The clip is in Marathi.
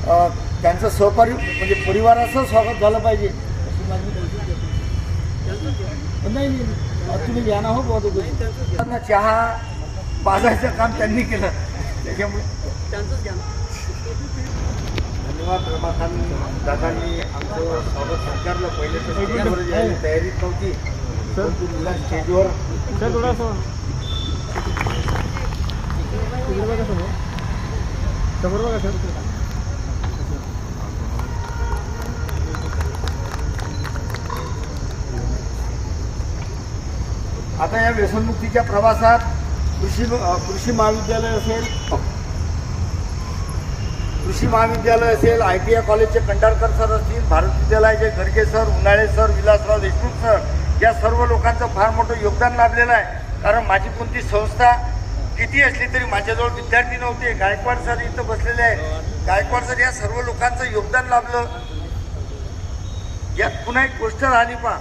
त्यांचं म्हणजे परिवाराचं स्वागत झालं पाहिजे अशी माझी नाही तुम्ही घ्या ना हो बहुत चहा पाजायचं काम त्यांनी केलं त्याच्यामुळे धन्यवाद रमाकांत दादांनी आमचं स्वागत स्वीकारलं. पहिले तर स्टेजवर यायची तयारीच नव्हती सर तुला स्टेजवर सर थोडासा समोर बघा सर. आता या व्यसनमुक्तीच्या प्रवासात कृषी महाविद्यालय असेल ITI कॉलेजचे कंडारकर सर असतील, भारत विद्यालयाचे घरगे सर, उन्हाळे सर, विलासराव देशमुख सर या सर्व लोकांचं फार मोठं योगदान लाभलेलं आहे. कारण माझी कोणती संस्था किती असली तरी माझ्याजवळ विद्यार्थी नव्हते. गायकवाड सर इथं बसलेले आहे. गायकवाड सर या सर्व लोकांचं योगदान लाभलं. यात पुन्हा एक गोष्ट राहिली पहा,